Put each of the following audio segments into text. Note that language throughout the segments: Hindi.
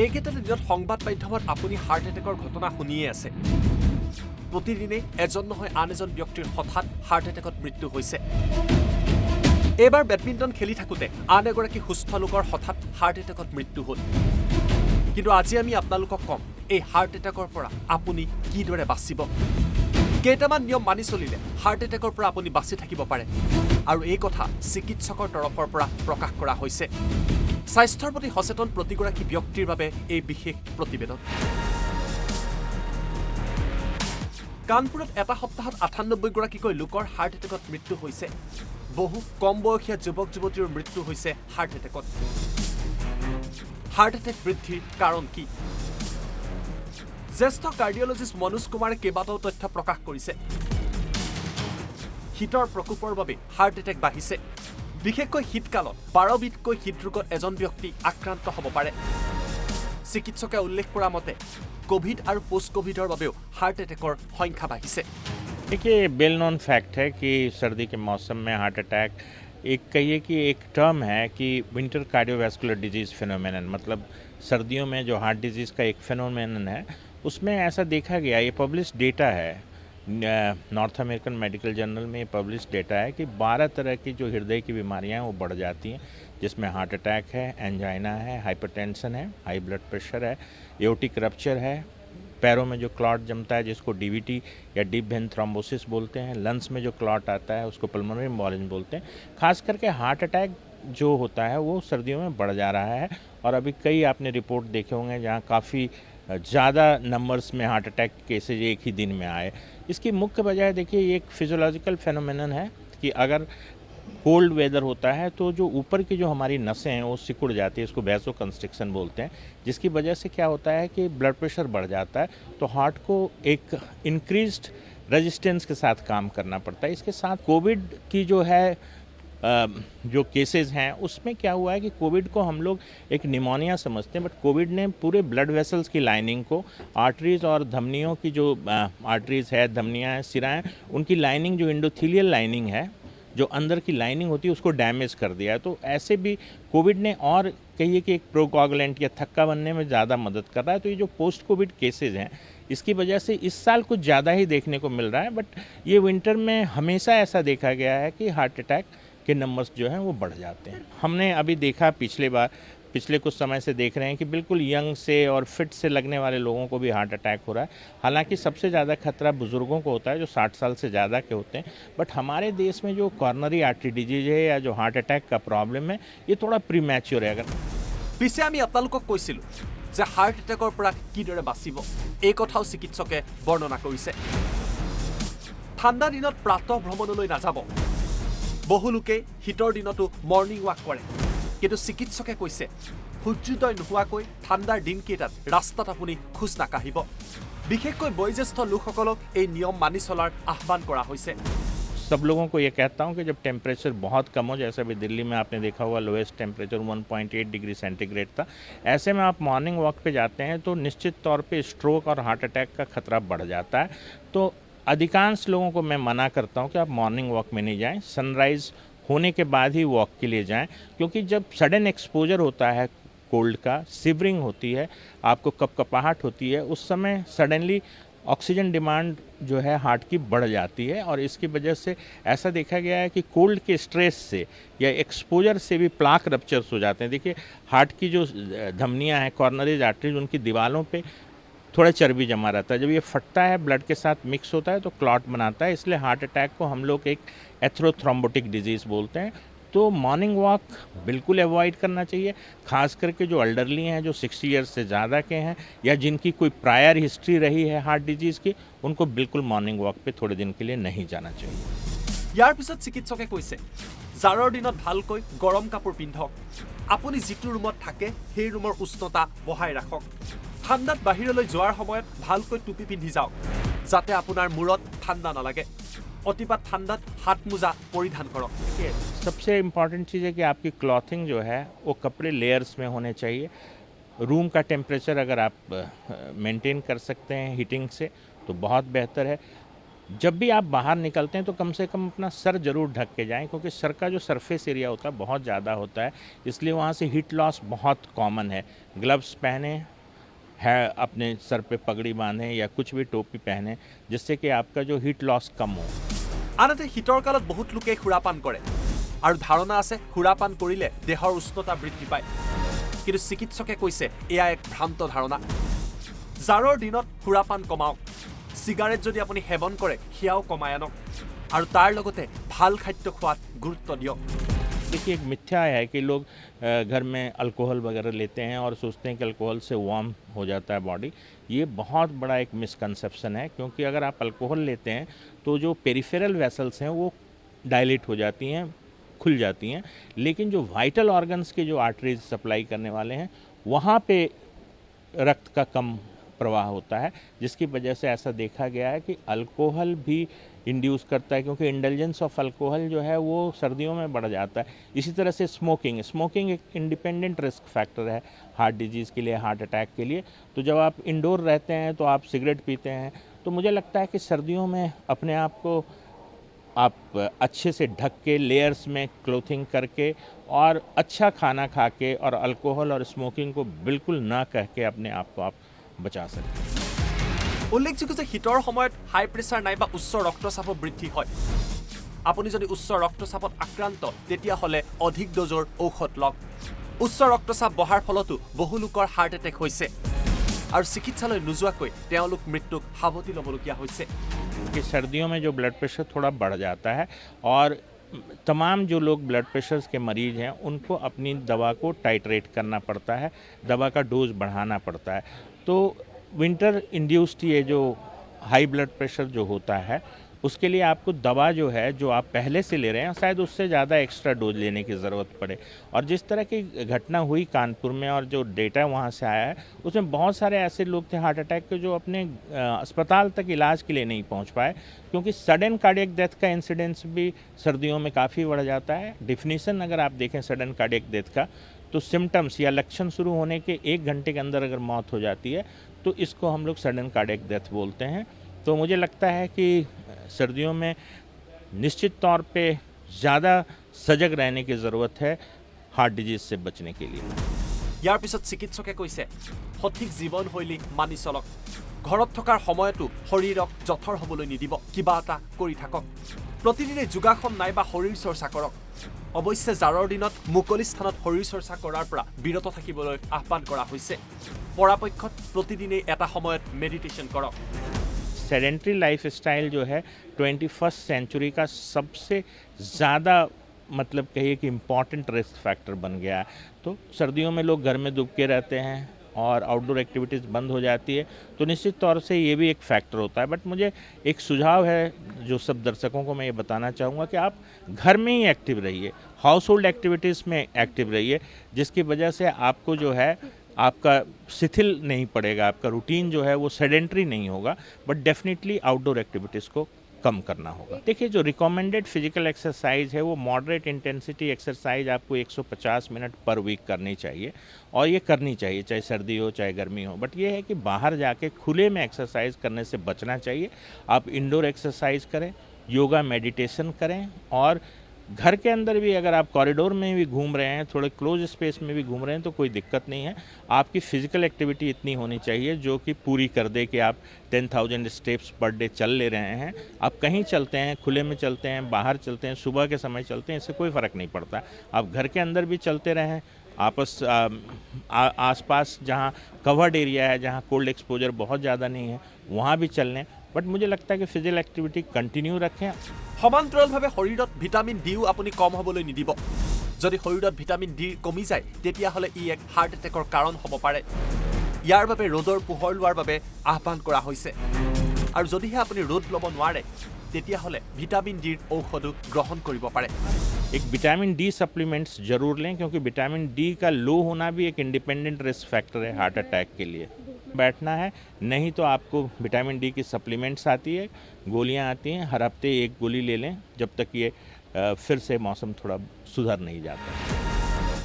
এইকেইটা দিনত সংবাদ মাধ্যমত আপুনি হাৰ্ট এটেকৰ ঘটনা শুনিয়ে আছে। প্ৰতিদিনে এজন নহয় আন এজন ব্যক্তিৰ হঠাৎ হাৰ্ট এটেকত মৃত্যু হৈছে। এইবাৰ বেডমিণ্টন খেলি থাকোঁতে আন এগৰাকী সুস্থ লোকৰ হঠাৎ হাৰ্ট এটেকত মৃত্যু হ'ল। কিন্তু আজি আমি আপোনালোকক কম এই হাৰ্ট এটেকৰ পৰা আপুনি কিদৰে বাচিব। কেইটামান নিয়ম মানি চলিলে হাৰ্ট এটেকৰ পৰা আপুনি বাচি থাকিব পাৰে আৰু এই কথা চিকিৎসকৰ তৰফৰ পৰা প্ৰকাশ কৰা হৈছে। স্বাস্থ্যৰ প্ৰতি সচেতন প্ৰতিগৰাকী ব্যক্তিৰ বাবে এই বিশেষ প্ৰতিবেদন। কানপুৰত এটা সপ্তাহত ৯৮গৰাকীকৈ লোকৰ হাৰ্ট এটেকত মৃত্যু হৈছে। বহু কম বয়সীয়া যুৱক যুৱতীৰ মৃত্যু হৈছে হাৰ্ট এটেকত। হাৰ্ট এটেক বৃদ্ধিৰ কাৰণ কি? জ্যেষ্ঠ কাৰ্ডিঅলজিষ্ট মনোজ কুমাৰে কেইবাটাও তথ্য প্ৰকাশ কৰিছে। শীতৰ প্ৰকোপৰ বাবে হাৰ্ট এটেক বাঢ়িছে। বিশেষকৈ শীতকালত ১২বিধকৈ হৃদৰোগত এজন ব্যক্তি আক্ৰান্ত হ'ব পাৰে। চিকিৎসকে উল্লেখ কৰা মতে কোভিড আৰু পোষ্ট কোভিডৰ বাবেও हार्ट अटैकर संख्या बाढ़ी। देखिए वेल नोन फैक्ट है कि सर्दी के मौसम में हार्ट अटैक एक कहिए कि एक टर्म है कि विंटर कार्डियोवैस्कुलर डिजीज़ फिनोमेनन, मतलब सर्दियों में जो हार्ट डिजीज़ का एक फिनोमेनन है उसमें ऐसा देखा गया, ये पब्लिश डेटा है, नॉर्थ अमेरिकन मेडिकल जर्नल में पब्लिश डेटा है कि 12 तरह की जो हृदय की बीमारियां हैं वो बढ़ जाती हैं, जिसमें हार्ट अटैक है, एंजाइना है, हाइपरटेंशन है, हाई ब्लड प्रेशर है, एओर्टिक रप्चर है, पैरों में जो क्लॉट जमता है जिसको डीवीटी या डीप वेन थ्रोम्बोसिस बोलते हैं, लंग्स में जो क्लॉट आता है उसको पल्मोनरी एम्बोलिज्म बोलते हैं। खास करके हार्ट अटैक जो होता है वो सर्दियों में बढ़ जा रहा है और अभी कई आपने रिपोर्ट देखे होंगे जहाँ काफ़ी ज़्यादा नंबर्स में हार्ट अटैक केसेज एक ही दिन में आए। इसकी मुख्य वजह देखिए ये एक फिजियोलॉजिकल फेनोमेनन है कि अगर कोल्ड वेदर होता है तो जो ऊपर की जो हमारी नसें हैं वो सिकुड़ जाती है, इसको वैसो कंस्ट्रिक्शन बोलते हैं, जिसकी वजह से क्या होता है कि ब्लड प्रेशर बढ़ जाता है तो हार्ट को एक इंक्रीज्ड रेजिस्टेंस के साथ काम करना पड़ता है। इसके साथ कोविड की जो है जो केसेस हैं उसमें क्या हुआ है कि कोविड को हम लोग एक निमोनिया समझते हैं, बट कोविड ने पूरे ब्लड वेसल्स की लाइनिंग को, आर्टरीज और धमनियों की जो आर्टरीज है, धमनियाँ हैं, सिरा हैं, उनकी लाइनिंग जो एंडोथेलियल लाइनिंग है, जो अंदर की लाइनिंग होती है, उसको डैमेज कर दिया है। तो ऐसे भी कोविड ने और कहिए कि एक प्रोकोगुलेंट या थक्का बनने में ज़्यादा मदद कर रहा है। तो ये जो पोस्ट कोविड केसेज हैं इसकी वजह से इस साल कुछ ज़्यादा ही देखने को मिल रहा है, बट ये विंटर में हमेशा ऐसा देखा गया है कि हार्ट अटैक के नंबर्स जो हैं वो बढ़ जाते हैं। हमने अभी देखा पिछले कुछ समय से देख रहे हैं कि बिल्कुल यंग से और फिट से लगने वाले लोगों को भी हार्ट अटैक हो रहा है। हालांकि सबसे ज़्यादा खतरा बुज़ुर्गों को होता है जो 60 साल से ज़्यादा के होते हैं, बट हमारे देश में जो कॉर्नरी आर्टरी डिजीज है या जो हार्ट अटैक का प्रॉब्लम है ये थोड़ा प्रीमैच्योर है। पिछे आमी आपलोকক কৈছিলো যে हार्ट अटैकर পৰা কিদৰে বাচিব এই কথাও চিকিৎসকে বৰ্ণনা কৰিছে। ঠাণ্ডা দিনত প্ৰাতঃ ভ্ৰমণলৈ নাযাব। বহু লোকে শীতৰ দিনতো মৰ্নিং ৱাক কৰে, কিন্তু চিকিৎসকে কৈছে সূৰ্যোদয় নোহোৱাকৈ ঠাণ্ডাৰ দিনকেইটাত ৰাস্তাত আপুনি খোজ নাকাঢ়িব। বিশেষকৈ বয়োজ্যেষ্ঠ লোকসকলক এই নিয়ম মানি চলাৰ আহ্বান কৰা হৈছে। सब लोगों को ये कहता हूँ कि जब टेम्परेचर बहुत कम हो, जैसे अभी दिल्ली में आपने देखा हुआ लोएस्ट टेम्परेचर 1.8 डिग्री सेंटीग्रेड था, ऐसे में आप मॉर्निंग वॉक पे जाते हैं तो निश्चित तौर पे स्ट्रोक और हार्ट अटैक का खतरा बढ़ जाता है। तो अधिकांश लोगों को मैं मना करता हूँ कि आप मॉर्निंग वॉक में नहीं जाएं, सनराइज़ होने के बाद ही वॉक के लिए जाएं, क्योंकि जब सडन एक्सपोजर होता है कोल्ड का, सिवरिंग होती है, आपको कपकपाहट होती है, उस समय सडनली ऑक्सीजन डिमांड जो है हार्ट की बढ़ जाती है और इसकी वजह से ऐसा देखा गया है कि कोल्ड के स्ट्रेस से या एक्सपोजर से भी प्लाक रप्चर्स हो जाते हैं। देखिए हार्ट की जो धमनियां हैं, कॉर्नरीज आर्टरीज, उनकी दीवारों पे थोड़ा चर्बी जमा रहता है। जब ये फटता है, ब्लड के साथ मिक्स होता है तो क्लॉट बनाता है, इसलिए हार्ट अटैक को हम लोग एक एथेरोथ्रोम्बोटिक डिजीज़ बोलते हैं। तो मॉर्निंग वॉक बिल्कुल अवॉइड करना चाहिए, खास करके जो एल्डरली हैं, जो 60 ईयर्स से ज़्यादा के हैं या जिनकी कोई प्रायर हिस्ट्री रही है हार्ट डिजीज़ की, उनको बिल्कुल मॉर्निंग वॉक पे थोड़े दिन के लिए नहीं जाना चाहिए। यार पिছত चिकित्सके কৈছে জাৰৰ দিনত ভালকৈ গৰম কাপোৰ পিন্ধক। আপুনি যিটো ৰুমত থাকে সেই ৰুমৰ উষ্ণতা বহাই ৰাখক। ঠাণ্ডাত বাহিৰলৈ যোৱাৰ সময়ত ভালকৈ টুপি পিন্ধি যাওক যাতে আপোনাৰ মূৰত ঠাণ্ডা নালাগে। অতিপাত ঠাণ্ডাত হাত মোজা পৰিধান কৰক। सबसे इम्पॉर्टेंट चीज़ है कि आपकी क्लॉथिंग जो है वो कपड़े लेयर्स में होने चाहिए। रूम का टेम्परेचर अगर आप मेंटेन कर सकते हैं हीटिंग से तो बहुत बेहतर है। जब भी आप बाहर निकलते हैं तो कम से कम अपना सर ज़रूर ढक के जाएं, क्योंकि सर का जो सरफेस एरिया होता है बहुत ज़्यादा होता है, इसलिए वहाँ से हीट लॉस बहुत कॉमन है। ग्लव्स पहने है, अपने सर पे पगड़ी बांधें या कुछ भी टोपी पहने, जिससे कि आपका जो हीट लॉस कम हो। আনহাতে শীতৰ কালত বহুত লোকে সুৰাপান কৰে আৰু ধাৰণা আছে সুৰাপান কৰিলে দেহৰ উষ্ণতা বৃদ্ধি পায়, কিন্তু চিকিৎসকে কৈছে এয়া এক ভ্ৰান্ত ধাৰণা। জাৰৰ দিনত সুৰাপান কমাওক, সিগাৰেট যদি আপুনি সেৱন কৰে সেয়াও কমাই আনক আৰু তাৰ লগতে ভাল খাদ্য খোৱাত গুৰুত্ব দিয়ক। देखिए, एक मिथ्या है कि लोग घर में अल्कोहल वगैरह लेते हैं और सोचते हैं कि अल्कोहल से वार्म हो जाता है बॉडी। ये बहुत बड़ा एक मिसकंसेप्शन है, क्योंकि अगर आप अल्कोहल लेते हैं तो जो पेरिफेरल वेसल्स हैं वो डायलेट हो जाती हैं, खुल जाती हैं, लेकिन जो वाइटल ऑर्गन्स के जो आर्टरीज सप्लाई करने वाले हैं वहाँ पे रक्त का कम प्रवाह होता है, जिसकी वजह से ऐसा देखा गया है कि अल्कोहल भी इंड्यूस करता है, क्योंकि इंडल्जेंस ऑफ अल्कोहल जो है वो सर्दियों में बढ़ जाता है। इसी तरह से स्मोकिंग एक इंडिपेंडेंट रिस्क फैक्टर है हार्ट डिजीज़ के लिए, हार्ट अटैक के लिए। तो जब आप इंडोर रहते हैं तो आप सिगरेट पीते हैं, तो मुझे लगता है कि सर्दियों में अपने आप को आप अच्छे से ढक के, लेयर्स में क्लोथिंग करके और अच्छा खाना खा के और अल्कोहल और स्मोकिंग को बिल्कुल ना कह के अपने आप को आप बचा सकते हैं। উল্লেখযোগ্য যে শীতৰ সময়ত হাই প্ৰেছাৰ নাইবা উচ্চ ৰক্তচাপো বৃদ্ধি হয়। আপুনি যদি উচ্চ ৰক্তচাপত আক্ৰান্ত তেতিয়াহ'লে অধিক ড'জৰ ঔষধ লওক। উচ্চ ৰক্তচাপ বঢ়াৰ ফলতো বহু লোকৰ হাৰ্ট এটেক হৈছে আৰু চিকিৎসালয় নোযোৱাকৈ তেওঁলোক মৃত্যুক সাৱটি ল'বলগীয়া হৈছে। कि सर्दियों में जो ब्लड प्रेशर थोड़ा बढ़ जाता है और तमाम जो लोग ब्लड प्रेशर के मरीज़ हैं उनको अपनी दवा को टाइट्रेट करना पड़ता है, दवा का डोज बढ़ाना पड़ता है। तो विंटर इंड्यूस्ड ये जो हाई ब्लड प्रेशर जो होता है उसके लिए आपको दवा जो है जो आप पहले से ले रहे हैं शायद उससे ज़्यादा एक्स्ट्रा डोज लेने की ज़रूरत पड़े। और जिस तरह की घटना हुई कानपुर में और जो डेटा वहाँ से आया है उसमें बहुत सारे ऐसे लोग थे हार्ट अटैक के जो अपने अस्पताल तक इलाज के लिए नहीं पहुँच पाए, क्योंकि सडन कार्डियक डेथ का इंसिडेंस भी सर्दियों में काफ़ी बढ़ जाता है। डिफिनीसन अगर आप देखें सडन कार्डियक डेथ का तो सिम्टम्स या लक्षण शुरू होने के 1 घंटे के अंदर अगर मौत हो जाती है तो इसको हम लोग सडन कार्डियक डेथ बोलते हैं। तो मुझे लगता है कि सर्दियों में निश्चित तौर पे ज़्यादा सजग रहने की ज़रूरत है हार्ट डिजीज़ से बचने के लिए। ইয়াৰ পিছত চিকিৎসকে কৈছে সঠিক জীৱনশৈলী মানি চলক, ঘৰত থকাৰ সময়তো শৰীৰক জঠৰ হ'বলৈ নিদিব, কিবা এটা কৰি থাকক, প্ৰতিদিনে যোগাসন নাইবা শৰীৰ চৰ্চা কৰক। অৱশ্যে জাৰৰ দিনত মুকলি স্থানত শৰীৰ চৰ্চা কৰাৰ পৰা বিৰত থাকিবলৈ আহ্বান কৰা হৈছে। পৰাপক্ষত প্ৰতিদিনে এটা সময়ত মেডিটেশ্যন কৰক। सेडेंट्री लाइफ स्टाइल जो है 21st सेंचुरी का सबसे ज़्यादा मतलब कहिए कि इम्पॉर्टेंट रिस्क फैक्टर बन गया है। तो सर्दियों में लोग घर में दुबके रहते हैं और आउटडोर एक्टिविटीज़ बंद हो जाती है, तो निश्चित तौर से ये भी एक फैक्टर होता है। बट मुझे एक सुझाव है जो सब दर्शकों को मैं ये बताना चाहूँगा कि आप घर में ही एक्टिव रहिए, हाउस होल्ड एक्टिविटीज़ में एक्टिव रहिए, जिसकी वजह से आपको जो है आपका शिथिल नहीं पड़ेगा, आपका रूटीन जो है वो सेडेंट्री नहीं होगा, बट डेफिनेटली आउटडोर एक्टिविटीज़ को कम करना होगा। देखिए, जो रिकमेंडेड फिजिकल एक्सरसाइज है वो मॉडरेट इंटेंसिटी एक्सरसाइज आपको 150 मिनट पर वीक करनी चाहिए, और ये करनी चाहिए चाहे सर्दी हो चाहे गर्मी हो। बट ये है कि बाहर जाके खुले में एक्सरसाइज करने से बचना चाहिए। आप इंडोर एक्सरसाइज करें, योगा मेडिटेशन करें, और घर के अंदर भी अगर आप कॉरिडोर में भी घूम रहे हैं, थोड़े क्लोज स्पेस में भी घूम रहे हैं तो कोई दिक्कत नहीं है। आपकी फ़िज़िकल एक्टिविटी इतनी होनी चाहिए जो कि पूरी कर दे कि आप 10,000 स्टेप्स पर डे चल ले रहे हैं। आप कहीं चलते हैं, खुले में चलते हैं, बाहर चलते हैं, सुबह के समय चलते हैं, इससे कोई फ़र्क नहीं पड़ता। आप घर के अंदर भी चलते रहें, आसपास जहाँ कवर्ड एरिया है, जहाँ कोल्ड एक्सपोजर बहुत ज़्यादा नहीं है, वहाँ भी चल लें। बट मुझे लगता है कि फिजिकल एक्टिविटी कंटिन्यू रखें। সমান্তৰালভাৱে শৰীৰত ভিটামিন ডিও আপুনি কম হ'বলৈ নিদিব। যদি শৰীৰত ভিটামিন ডি কমি যায় তেতিয়াহ'লে ই এক হাৰ্ট এটেকৰ কাৰণ হ'ব পাৰে। ইয়াৰ বাবে ৰ'দৰ পোহৰ লোৱাৰ বাবে আহ্বান কৰা হৈছে, আৰু যদিহে আপুনি ৰ'দ ল'ব নোৱাৰে তেতিয়াহ'লে ভিটামিন ডিৰ ঔষধো গ্ৰহণ কৰিব পাৰে। एक विटामिन डी सप्लीमेंट्स जरूर लें, क्योंकि विटामिन डी का लो होना भी एक इंडिपेंडेंट रिस्क फैक्टर है हार्ट अटैक के लिए। बैठना है, नहीं तो आपको विटामिन डी की सप्लीमेंट्स आती है, गोलियां आती हैं, हर हफ्ते एक गोली ले लें जब तक ये फिर से मौसम थोड़ा सुधर नहीं जाता।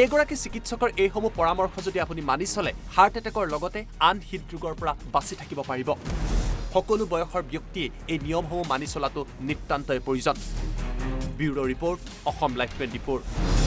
এগৰাকী চিকিৎসকৰ এইসমূহ পৰামৰ্শ যদি আপুনি মানি চলে হাৰ্ট এটেকৰ লগতে আন হৃদৰোগৰ পৰা বাচি থাকিব পাৰিব। সকলো বয়সৰ ব্যক্তিয়ে এই নিয়মসমূহ মানি চলাটো নিতান্তই প্ৰয়োজন। ব্যুৰো ৰিপৰ্ট, অসম লাইভ 24।